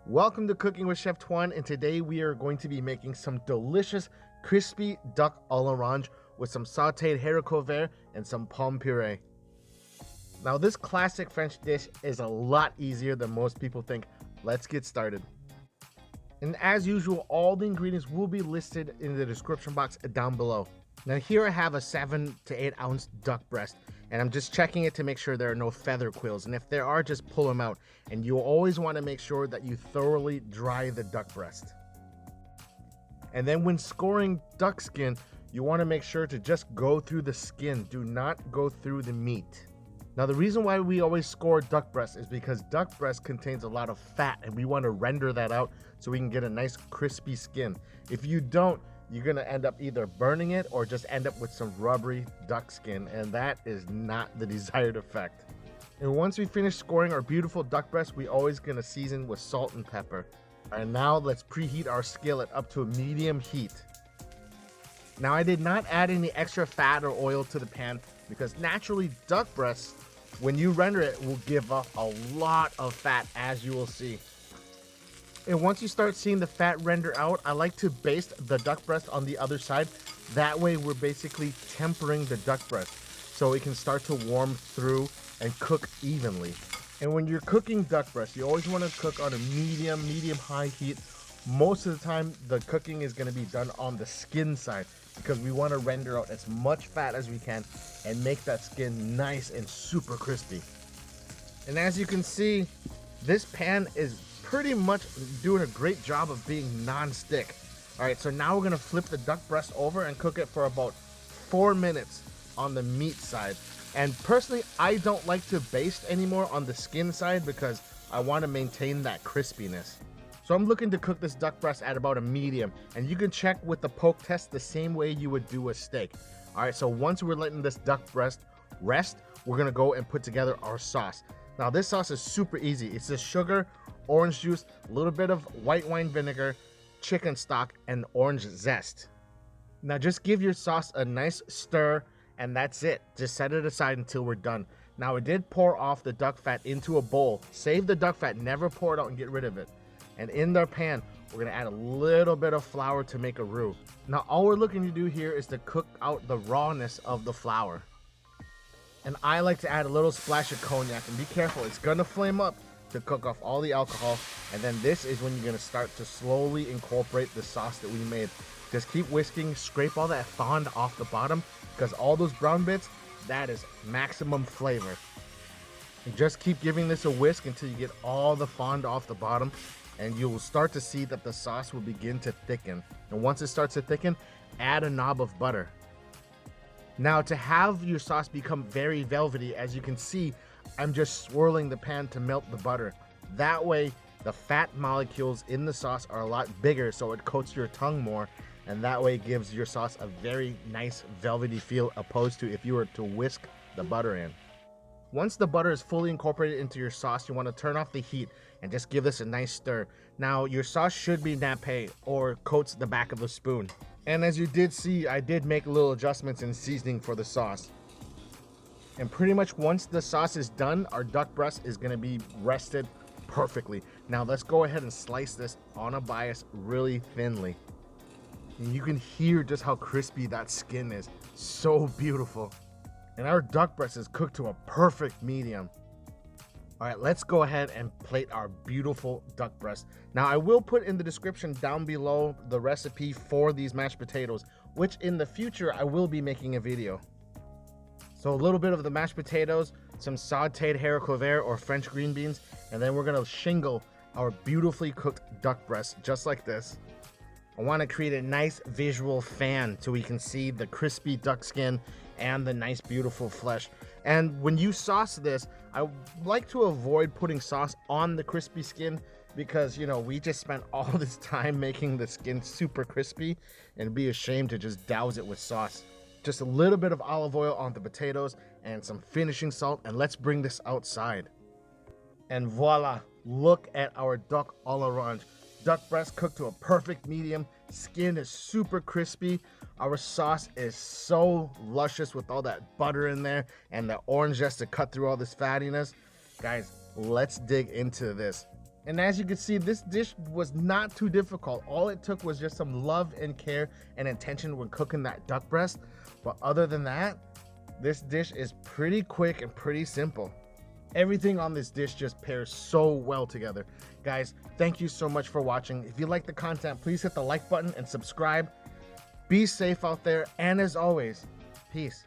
Welcome to Cooking with Chef Twan, and today we are going to be making some delicious crispy duck à l'orange with some sauteed haricot vert and some pomme puree. Now this classic French dish is a lot easier than most people think. Let's get started. And as usual, all the ingredients will be listed in the description box down below. Now here I have a 7 to 8 ounce duck breast, and I'm just checking it to make sure there are no feather quills, and if there are, just pull them out. And you always want to make sure that you thoroughly dry the duck breast. And then when scoring duck skin, you want to make sure to just go through the skin, do not go through the meat. Now the reason why we always score duck breast is because duck breast contains a lot of fat, and we want to render that out so we can get a nice crispy skin. If you don't, you're gonna end up either burning it or just end up with some rubbery duck skin, and that is not the desired effect. And once we finish scoring our beautiful duck breast, we always gonna season with salt and pepper. And now let's preheat our skillet up to a medium heat. Now I did not add any extra fat or oil to the pan because naturally duck breast, when you render it, will give off a lot of fat, as you will see. And once you start seeing the fat render out, I like to baste the duck breast on the other side. That way we're basically tempering the duck breast so it can start to warm through and cook evenly. And when you're cooking duck breast, you always want to cook on a medium-high heat. Most of the time, the cooking is going to be done on the skin side because we want to render out as much fat as we can and make that skin nice and super crispy. And as you can see, this pan is pretty much doing a great job of being non-stick. All right, so now we're gonna flip the duck breast over and cook it for about 4 minutes on the meat side. And personally, I don't like to baste anymore on the skin side because I want to maintain that crispiness. So I'm looking to cook this duck breast at about a medium, and you can check with the poke test the same way you would do a steak. All right, so once we're letting this duck breast rest, we're gonna go and put together our sauce. Now this sauce is super easy. It's just sugar, orange juice, a little bit of white wine vinegar, chicken stock, and orange zest. Now just give your sauce a nice stir, and that's it. Just set it aside until we're done. Now I did pour off the duck fat into a bowl. Save the duck fat, never pour it out and get rid of it. And in the pan, we're gonna add a little bit of flour to make a roux. Now all we're looking to do here is to cook out the rawness of the flour. And I like to add a little splash of cognac, and be careful, it's gonna flame up to cook off all the alcohol. And then this is when you're gonna start to slowly incorporate the sauce that we made. Just keep whisking, scrape all that fond off the bottom, because all those brown bits, that is maximum flavor. And just keep giving this a whisk until you get all the fond off the bottom, and you will start to see that the sauce will begin to thicken. And once it starts to thicken, add a knob of butter. Now to have your sauce become very velvety, as you can see, I'm just swirling the pan to melt the butter. That way, the fat molecules in the sauce are a lot bigger, so it coats your tongue more, and that way gives your sauce a very nice velvety feel, opposed to if you were to whisk the butter in. Once the butter is fully incorporated into your sauce, you want to turn off the heat and just give this a nice stir. Now your sauce should be nappe or coats the back of the spoon. And as you did see, I did make little adjustments in seasoning for the sauce. And pretty much once the sauce is done, our duck breast is gonna be rested perfectly. Now let's go ahead and slice this on a bias really thinly. And you can hear just how crispy that skin is. So beautiful. And our duck breast is cooked to a perfect medium. All right, let's go ahead and plate our beautiful duck breast. Now I will put in the description down below the recipe for these mashed potatoes, which in the future I will be making a video. So a little bit of the mashed potatoes, some sauteed haricot vert or French green beans, and then we're gonna shingle our beautifully cooked duck breast just like this. I wanna create a nice visual fan so we can see the crispy duck skin and the nice beautiful flesh. And when you sauce this, I like to avoid putting sauce on the crispy skin because, you know, we just spent all this time making the skin super crispy, and it'd be a shame to just douse it with sauce. Just a little bit of olive oil on the potatoes and some finishing salt, and let's bring this outside. And voila, look at our duck à l'orange. Duck breast cooked to a perfect medium, skin is super crispy. Our sauce is so luscious with all that butter in there and the orange zest to cut through all this fattiness. Guys, let's dig into this. And as you can see, this dish was not too difficult. All it took was just some love and care and intention when cooking that duck breast. But other than that, this dish is pretty quick and pretty simple. Everything on this dish just pairs so well together. Guys, thank you so much for watching. If you like the content, please hit the like button and subscribe. Be safe out there, and as always, peace.